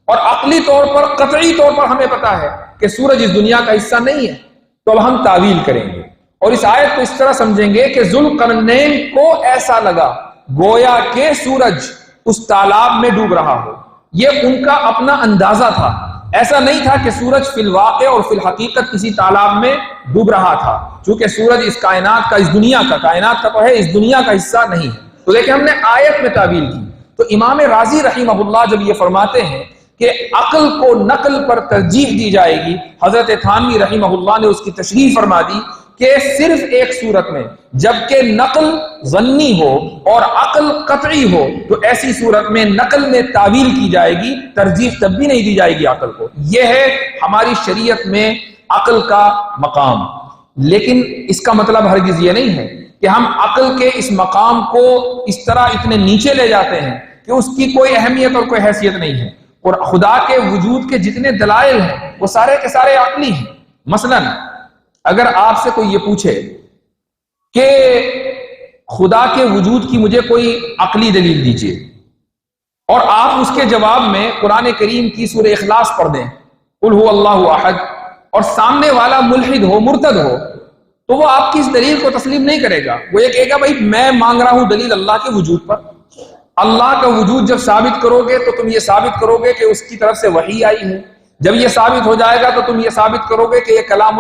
اور عقلی طور پر قطعی طور پر ہمیں پتا ہے کہ سورج اس دنیا کا حصہ نہیں ہے۔ تو اب ہم تعویل کریں گے اور اس آیت کو اس طرح سمجھیں گے کہ ذوالقرنین کو ایسا لگا گویا کہ سورج اس تالاب میں ڈوب رہا ہو، یہ ان کا اپنا اندازہ تھا۔ ایسا نہیں تھا کہ سورج فی الواقع اور فی الحقیقت کسی تالاب میں ڈوب رہا تھا، چونکہ سورج اس کائنات کا، اس دنیا کا، کائنات کا تو ہے، اس دنیا کا حصہ نہیں ہے۔ تو دیکھیں ہم نے آیت میں تعویل کی۔ تو امام رازی رحمہ اللہ جب یہ فرماتے ہیں کہ عقل کو نقل پر ترجیح دی جائے گی، حضرت تھانوی رحمہ اللہ نے اس کی تشریح فرما دی کہ صرف ایک صورت میں، جبکہ نقل ظنی ہو اور عقل قطعی ہو، تو ایسی صورت میں نقل میں تعویل کی جائے گی، ترجیح تب بھی نہیں دی جائے گی عقل کو۔ یہ ہے ہماری شریعت میں عقل کا مقام۔ لیکن اس کا مطلب ہرگز یہ نہیں ہے کہ ہم عقل کے اس مقام کو اس طرح اتنے نیچے لے جاتے ہیں کہ اس کی کوئی اہمیت اور کوئی حیثیت نہیں ہے۔ اور خدا کے وجود کے جتنے دلائل ہیں وہ سارے کے سارے عقلی ہیں۔ مثلا اگر آپ سے کوئی یہ پوچھے کہ خدا کے وجود کی مجھے کوئی عقلی دلیل دیجیے، اور آپ اس کے جواب میں قرآن کریم کی سورہ اخلاص پڑھ دیں، قل هو اللہ احد، اور سامنے والا ملحد ہو، مرتد ہو، تو وہ آپ کی اس دلیل کو تسلیم نہیں کرے گا۔ وہ یہ کہے گا بھائی میں مانگ رہا ہوں دلیل اللہ کے وجود پر، اللہ کا وجود جب ثابت کرو گے تو تم یہ ثابت کرو گے کہ اس کی طرف سے وحی آئی ہے، جب یہ ثابت ہو جائے گا تو تم یہ ثابت کرو گے کہ یہ کلام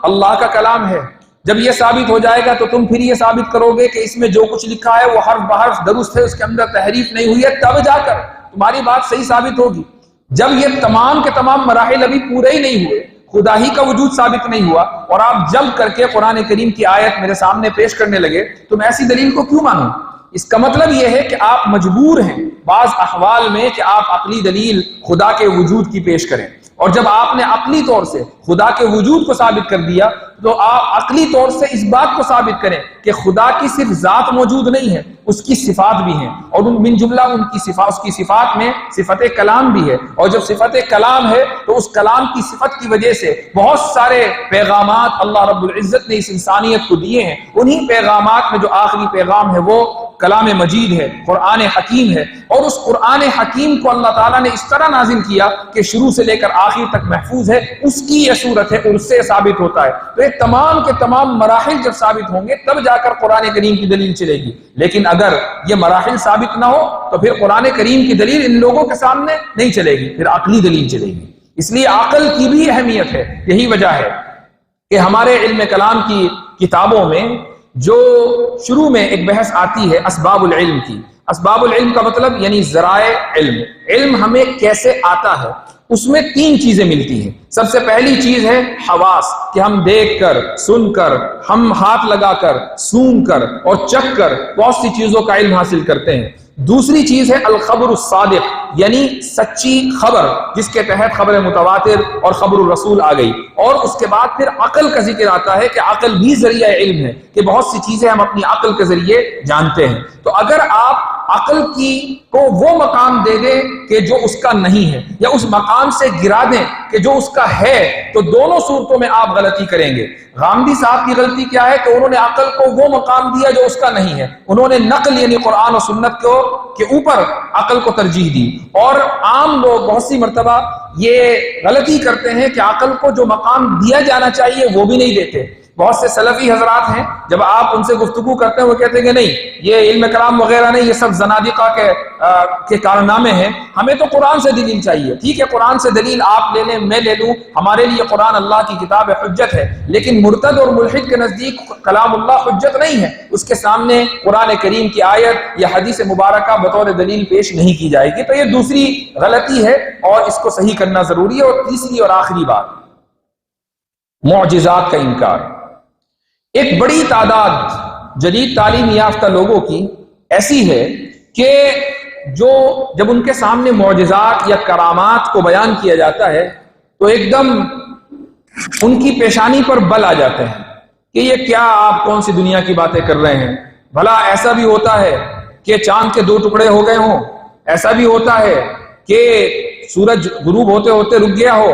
اللہ کا کلام ہے، جب یہ ثابت ہو جائے گا تو تم پھر یہ ثابت کرو گے کہ اس میں جو کچھ لکھا ہے وہ حرف بحرف درست ہے، اس کے اندر تحریف نہیں ہوئی ہے، تب جا کر تمہاری بات صحیح ثابت ہوگی۔ جب یہ تمام کے تمام مراحل ابھی پورے ہی نہیں ہوئے، خدا ہی کا وجود ثابت نہیں ہوا، اور آپ جلد کر کے قرآن کریم کی آیت میرے سامنے پیش کرنے لگے، تم ایسی دلیل کو کیوں مانو؟ اس کا مطلب یہ ہے کہ آپ مجبور ہیں بعض احوال میں کہ آپ عقلی دلیل خدا کے وجود کی پیش کریں، اور جب آپ نے عقلی طور سے خدا کے وجود کو ثابت کر دیا تو آپ عقلی طور سے اس بات کو ثابت کریں کہ خدا کی صرف ذات موجود نہیں ہے، اس کی صفات بھی ہیں، اور من جملہ اس کی صفات میں صفت کلام بھی ہے، اور جب صفت کلام ہے تو اس کلام کی صفت کی وجہ سے بہت سارے پیغامات اللہ رب العزت نے اس انسانیت کو دیے ہیں۔ انہی پیغامات میں جو آخری پیغام ہے وہ کلام مجید ہے، قرآن حکیم ہے، اور اس قرآن حکیم کو اللہ تعالیٰ نے اس طرح نازل کیا کہ شروع سے لے کر آخر تک محفوظ ہے، اس کی یہ صورت ہے، اس سے ثابت ہوتا ہے۔ تو یہ تمام کے تمام مراحل جب ثابت ہوں گے تب جا کر قرآن کریم کی دلیل چلے گی، لیکن اگر یہ مراحل ثابت نہ ہو تو پھر قرآن کریم کی دلیل ان لوگوں کے سامنے نہیں چلے گی، پھر عقلی دلیل چلے گی۔ اس لیے عقل کی بھی اہمیت ہے۔ یہی وجہ ہے کہ ہمارے علم کلام کی کتابوں میں جو شروع میں ایک بحث آتی ہے اسباب العلم کی. اسباب العلم کا مطلب یعنی ذرائع علم. علم ہمیں کیسے آتا ہے؟ اس میں 3 چیزیں ملتی ہیں. سب سے پہلی چیز ہے حواس، کہ ہم دیکھ کر، سن کر، ہم ہاتھ لگا کر، سونگ کر اور چکھ کر بہت سی چیزوں کا علم حاصل کرتے ہیں. دوسری چیز ہے الخبر الصادق، یعنی سچی خبر، جس کے تحت خبر متواتر اور خبر الرسول آ گئی. اور اس کے بعد پھر عقل کا ذکر آتا ہے کہ عقل بھی ذریعہ علم ہے، کہ بہت سی چیزیں ہم اپنی عقل کے ذریعے جانتے ہیں. تو اگر آپ عقل کو وہ مقام دے دیں کہ جو اس کا نہیں ہے، یا اس مقام سے گرا دیں کہ جو اس کا ہے، تو دونوں صورتوں میں آپ غلطی کریں گے. غامدی صاحب کی غلطی کیا ہے کہ انہوں نے عقل کو وہ مقام دیا جو اس کا نہیں ہے. انہوں نے نقل یعنی قرآن و سنت کے اوپر عقل کو ترجیح دی. اور عام لوگ بہت سی مرتبہ یہ غلطی کرتے ہیں کہ عقل کو جو مقام دیا جانا چاہیے وہ بھی نہیں دیتے. بہت سے سلفی حضرات ہیں، جب آپ ان سے گفتگو کرتے ہیں وہ کہتے ہیں کہ نہیں، یہ علم کلام وغیرہ نہیں، یہ سب زنادقہ کے کارنامے ہیں، ہمیں تو قرآن سے دلیل چاہیے. ٹھیک ہے، قرآن سے دلیل آپ لے لیں، میں لے لوں، ہمارے لیے قرآن اللہ کی کتاب حجت ہے. لیکن مرتد اور ملحد کے نزدیک کلام اللہ حجت نہیں ہے. اس کے سامنے قرآن کریم کی آیت یا حدیث مبارکہ بطور دلیل پیش نہیں کی جائے گی. تو یہ دوسری غلطی ہے اور اس کو صحیح کرنا ضروری ہے. اور تیسری اور آخری بات، معجزات کا انکار. ایک بڑی تعداد جدید تعلیم یافتہ لوگوں کی ایسی ہے کہ جب ان کے سامنے معجزات یا کرامات کو بیان کیا جاتا ہے تو ایک دم ان کی پیشانی پر بل آ جاتے ہیں کہ یہ کیا، آپ کون سی دنیا کی باتیں کر رہے ہیں؟ بھلا ایسا بھی ہوتا ہے کہ چاند کے 2 ٹکڑے ہو گئے ہوں، ایسا بھی ہوتا ہے کہ سورج غروب ہوتے ہوتے رک گیا ہو،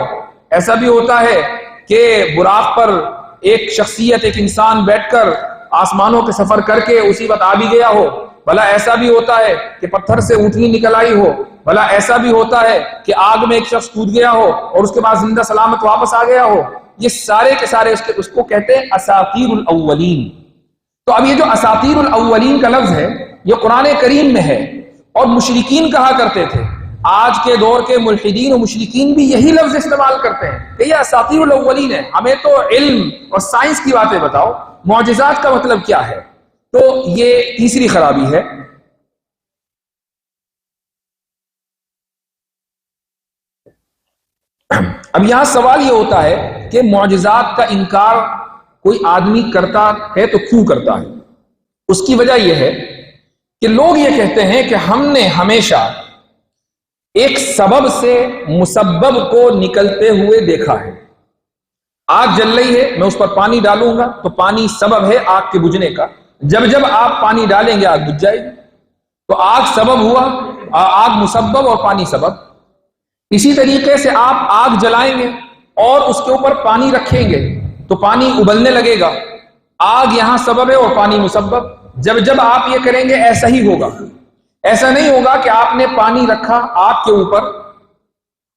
ایسا بھی ہوتا ہے کہ براق پر ایک شخصیت، ایک انسان بیٹھ کر آسمانوں کے سفر کر کے اسی وقت آ بھی گیا ہو. بھلا ایسا بھی ہوتا ہے کہ پتھر سے اونٹنی نکل آئی ہو. بھلا ایسا بھی ہوتا ہے کہ آگ میں ایک شخص کود گیا ہو اور اس کے بعد زندہ سلامت واپس آ گیا ہو. یہ سارے کے سارے اس کو کہتے ہیں اساطیر الاولین. تو اب یہ جو اساطیر الاولین کا لفظ ہے یہ قرآن کریم میں ہے، اور مشرکین کہا کرتے تھے. آج کے دور کے ملحدین و مشرکین بھی یہی لفظ استعمال کرتے ہیں کہ یہ اساطیر الاولین ہے، ہمیں تو علم اور سائنس کی باتیں بتاؤ، معجزات کا مطلب کیا ہے؟ تو یہ تیسری خرابی ہے. اب یہاں سوال یہ ہوتا ہے کہ معجزات کا انکار کوئی آدمی کرتا ہے تو کیوں کرتا ہے؟ اس کی وجہ یہ ہے کہ لوگ یہ کہتے ہیں کہ ہم نے ہمیشہ ایک سبب سے مسبب کو نکلتے ہوئے دیکھا ہے. آگ جل رہی ہے، میں اس پر پانی ڈالوں گا تو پانی سبب ہے آگ کے بجھنے کا. جب آپ پانی ڈالیں گے آگ بجھ جائے گی. تو آگ سبب ہوا، آگ مسبب اور پانی سبب. اسی طریقے سے آپ آگ جلائیں گے اور اس کے اوپر پانی رکھیں گے تو پانی ابلنے لگے گا. آگ یہاں سبب ہے اور پانی مسبب. جب آپ یہ کریں گے ایسا ہی ہوگا. ایسا نہیں ہوگا کہ آپ نے پانی رکھا آگ کے اوپر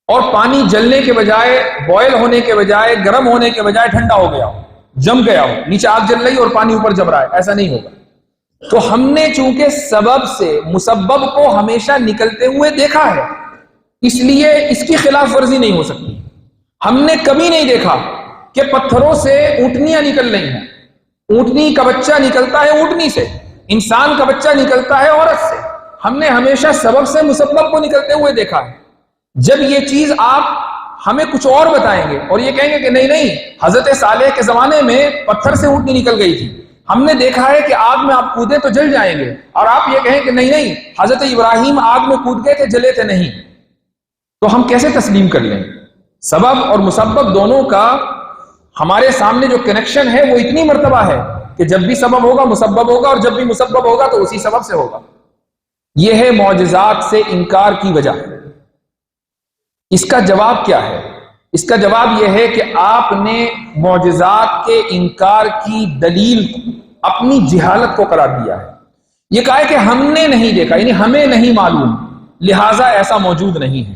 اور پانی جلنے کے بجائے، بوائل ہونے کے بجائے، گرم ہونے کے بجائے ٹھنڈا ہو گیا ہو، جم گیا ہو. نیچے آگ جل رہی اور پانی اوپر جم رہا ہے، ایسا نہیں ہوگا. تو ہم نے چونکہ سبب سے مسبب کو ہمیشہ نکلتے ہوئے دیکھا ہے، اس لیے اس کی خلاف ورزی نہیں ہو سکتی. ہم نے کبھی نہیں دیکھا کہ پتھروں سے اونٹنیاں نکل رہی ہیں. اونٹنی کا بچہ نکلتا ہے اونٹنی سے، انسان کا بچہ نکلتا ہے عورت سے. ہم نے ہمیشہ سبب سے مسبب کو نکلتے ہوئے دیکھا ہے. جب یہ چیز آپ ہمیں کچھ اور بتائیں گے اور یہ کہیں گے کہ نہیں حضرت صالح کے زمانے میں پتھر سے اونٹنی نکل گئی تھی، ہم نے دیکھا ہے کہ آگ میں آپ کودے تو جل جائیں گے، اور آپ یہ کہیں کہ نہیں حضرت ابراہیم آگ میں کود گئے تھے جلے تھے نہیں، تو ہم کیسے تسلیم کر لیں؟ سبب اور مسبب دونوں کا ہمارے سامنے جو کنیکشن ہے وہ اتنی مرتبہ ہے کہ جب بھی سبب ہوگا مسبب ہوگا، اور جب بھی مسبب ہوگا تو اسی سبب سے ہوگا. یہ ہے معجزات سے انکار کی وجہ. اس کا جواب کیا ہے؟ اس کا جواب یہ ہے کہ آپ نے معجزات کے انکار کی دلیل اپنی جہالت کو قرار دیا ہے. یہ کہا ہے کہ ہم نے نہیں دیکھا، یعنی ہمیں نہیں معلوم، لہٰذا ایسا موجود نہیں ہے.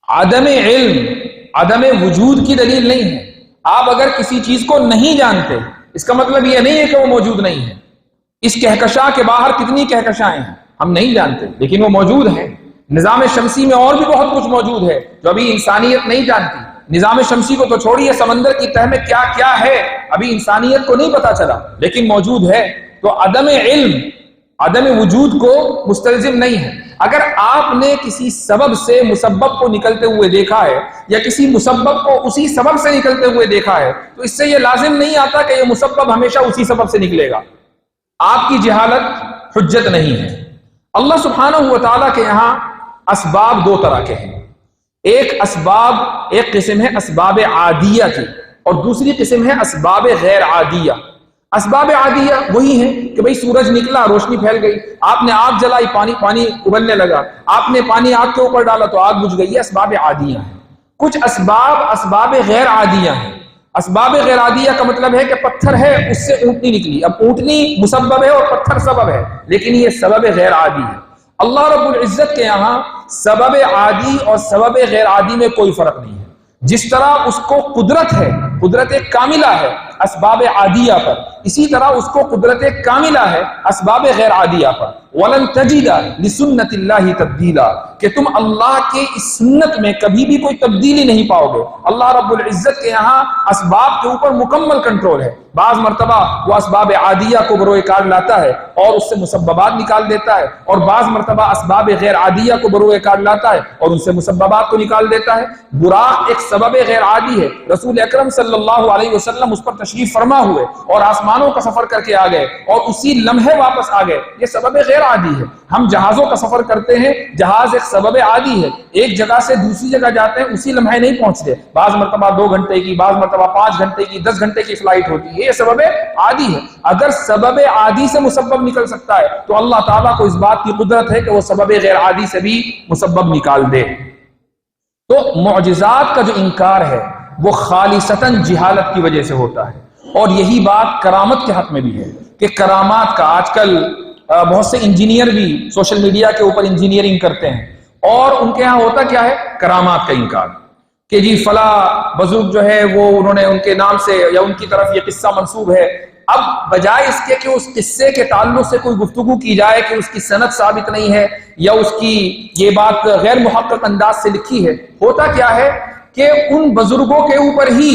عدم علم عدم وجود کی دلیل نہیں ہے. آپ اگر کسی چیز کو نہیں جانتے اس کا مطلب یہ نہیں ہے کہ وہ موجود نہیں ہے. اس کہکشاں کے باہر کتنی کہکشائیں ہیں ہم نہیں جانتے لیکن وہ موجود ہیں. نظام شمسی میں اور بھی بہت کچھ موجود ہے جو ابھی انسانیت نہیں جانتی. نظام شمسی کو تو چھوڑیے، سمندر کی تہ میں کیا کیا ہے ابھی انسانیت کو نہیں پتا چلا، لیکن موجود ہے۔ تو عدم علم عدم وجود کو مستلزم نہیں ہے۔ اگر آپ نے کسی سبب سے مسبب کو نکلتے ہوئے دیکھا ہے یا کسی مسبب کو اسی سبب سے نکلتے ہوئے دیکھا ہے تو اس سے یہ لازم نہیں آتا کہ یہ مسبب ہمیشہ اسی سبب سے نکلے گا۔ آپ کی جہالت حجت نہیں ہے۔ اللہ سبحانہ و تعالیٰ کے یہاں اسباب دو طرح کے ہیں، ایک قسم ہے اسباب عادیہ کی اور دوسری قسم ہے اسباب غیر عادیہ۔ اسباب عادیہ وہی ہیں کہ بھئی سورج نکلا، روشنی پھیل گئی، آپ نے آگ جلائی، پانی ابلنے لگا، آپ نے پانی آگ کے اوپر ڈالا تو آگ بجھ گئی، یہ اسباب عادیہ ہیں۔ کچھ اسباب غیر عادیہ ہیں۔ اسباب غیر عادیہ کا مطلب ہے کہ پتھر ہے، اس سے اونٹنی نکلی، اب اونٹنی مسبب ہے اور پتھر سبب ہے، لیکن یہ سبب غیر عادی ہے۔ اللہ رب العزت کے یہاں سبب عادی اور سبب غیر عادی میں کوئی فرق نہیں ہے۔ جس طرح اس کو قدرت ہے، قدرت کاملہ ہے اسباب عادیہ پر، اسی طرح اس کو قدرت کاملہ ہے اسباب غیر عادیہ پر۔ وَلَن تَجِدَ لِسُنَّةِ اللَّهِ تَبْدِيلًا، کہ تم اللہ کے اس سنت میں کبھی بھی کوئی تبدیلی نہیں پاؤ گے۔ اللہ رب العزت کے یہاں اسباب کے اوپر مکمل کنٹرول ہے۔ بعض مرتبہ وہ اسباب عادیہ کو بروئے کار لاتا ہے اور اس سے مسببات نکال دیتا ہے، اور بعض مرتبہ اسباب غیر عادیہ کو بروئے کار لاتا ہے اور ان سے مسببات کو نکال دیتا ہے۔ براق ایک سبب غیر عادی ہے، رسول اکرم صلی اللہ علیہ وسلم اس پر تشریف فرما ہوئے اور آسمانوں کا سفر کر کے آ گئے اور اسی لمحے واپس آ گئے، یہ سبب غیر عادی ہے۔ ہم جہازوں کا سفر کرتے ہیں، جہاز ایک سبب عادی ہے، ایک جگہ سے دوسری جگہ جاتے ہیں، اسی لمحے نہیں پہنچتے، بعض مرتبہ 2 گھنٹے کی، بعض مرتبہ 5 گھنٹے کی، 10 گھنٹے کی فلائٹ ہوتی ہے، یہ سبب عادی ہے۔ اگر سبب عادی سے مسبب نکل سکتا ہے تو اللہ تعالیٰ کو اس بات کی قدرت ہے کہ وہ سبب غیر عادی سے بھی مسبب نکال دے۔ تو معجزات کا جو انکار ہے وہ خالصتاً جہالت کی وجہ سے ہوتا ہے، اور یہی بات کرامت کے حق میں بھی ہے کہ کرامات کا آج کل بہت سے انجینئر بھی سوشل میڈیا کے اوپر انجینئرنگ کرتے ہیں، اور ان کے ہاں ہوتا کیا ہے؟ کرامات کا انکار، کہ جی فلاں بزرگ جو ہے وہ انہوں نے ان کے نام سے یا ان کی طرف یہ قصہ منسوب ہے۔ اب بجائے اس کے کہ اس قصے کے تعلق سے کوئی گفتگو کی جائے کہ اس کی سند ثابت نہیں ہے یا اس کی یہ بات غیر محقق انداز سے لکھی ہے، ہوتا کیا ہے کہ ان بزرگوں کے اوپر ہی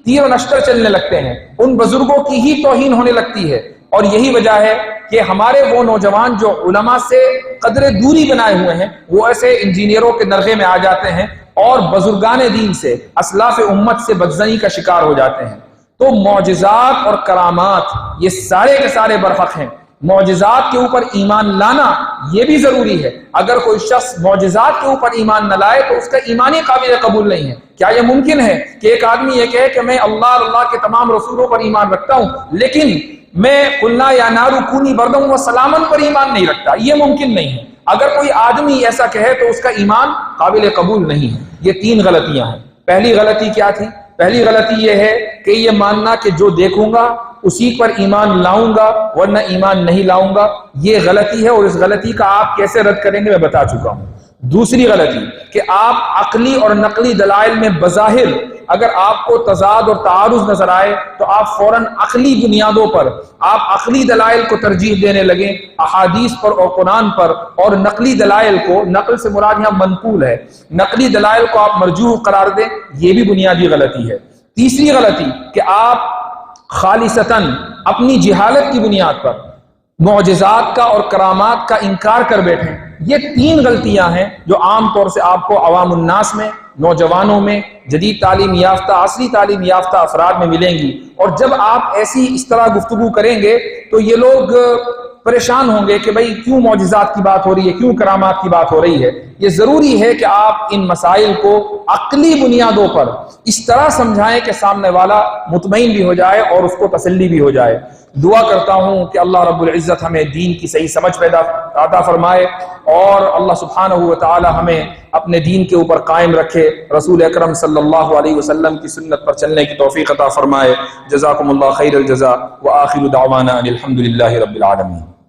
تیر و نشتر چلنے لگتے ہیں، ان بزرگوں کی ہی توہین ہونے لگتی ہے۔ اور یہی وجہ ہے کہ ہمارے وہ نوجوان جو علماء سے قدر دوری بنائے ہوئے ہیں وہ ایسے انجینئروں کے نرغے میں آ جاتے ہیں اور بزرگان دین سے، اسلاف امت سے بدزنی کا شکار ہو جاتے ہیں۔ تو معجزات اور کرامات یہ سارے کے سارے برحق ہیں۔ معجزات کے اوپر ایمان لانا یہ بھی ضروری ہے۔ اگر کوئی شخص معجزات کے اوپر ایمان نہ لائے تو اس کا ایمان ہی قابل قبول نہیں ہے۔ کیا یہ ممکن ہے کہ ایک آدمی یہ کہے کہ میں اللہ اور اللہ کے تمام رسولوں پر ایمان رکھتا ہوں لیکن میں قلنا یا نار کونی بردم و سلامن پر ایمان نہیں رکھتا؟ یہ ممکن نہیں ہے۔ اگر کوئی آدمی ایسا کہے تو اس کا ایمان قابل قبول نہیں ہے۔ یہ 3 غلطیاں ہیں۔ پہلی غلطی کیا تھی؟ پہلی غلطی یہ ہے کہ یہ ماننا کہ جو دیکھوں گا اسی پر ایمان لاؤں گا ورنہ ایمان نہیں لاؤں گا، یہ غلطی ہے، اور اس غلطی کا آپ کیسے رد کریں گے میں بتا چکا ہوں۔ دوسری غلطی کہ آپ عقلی اور نقلی دلائل میں بظاہر اگر آپ کو تضاد اور تعارض نظر آئے تو آپ فوراً عقلی بنیادوں پر، آپ عقلی دلائل کو ترجیح دینے لگیں احادیث پر اور قرآن پر، اور نقلی دلائل کو، نقل سے مراد یہاں منقول ہے، نقلی دلائل کو آپ مرجوح قرار دیں، یہ بھی بنیادی غلطی ہے۔ تیسری غلطی کہ آپ خالصتاً اپنی جہالت کی بنیاد پر معجزات کا اور کرامات کا انکار کر بیٹھیں۔ یہ 3 غلطیاں ہیں جو عام طور سے آپ کو عوام الناس میں، نوجوانوں میں، جدید تعلیم یافتہ، عصری تعلیم یافتہ افراد میں ملیں گی، اور جب آپ ایسی اس طرح گفتگو کریں گے تو یہ لوگ پریشان ہوں گے کہ بھئی کیوں معجزات کی بات ہو رہی ہے، کیوں کرامات کی بات ہو رہی ہے۔ یہ ضروری ہے کہ آپ ان مسائل کو عقلی بنیادوں پر اس طرح سمجھائیں کہ سامنے والا مطمئن بھی ہو جائے اور اس کو تسلی بھی ہو جائے۔ دعا کرتا ہوں کہ اللہ رب العزت ہمیں دین کی صحیح سمجھ پیدا عطا فرمائے، اور اللہ سبحانہ و تعالی ہمیں اپنے دین کے اوپر قائم رکھے، رسول اکرم صلی اللہ علیہ وسلم کی سنت پر چلنے کی توفیق عطا فرمائے۔ جزاکم اللہ خیر الجزاء، وآخر دعوانا ان الحمد للہ رب العالمین۔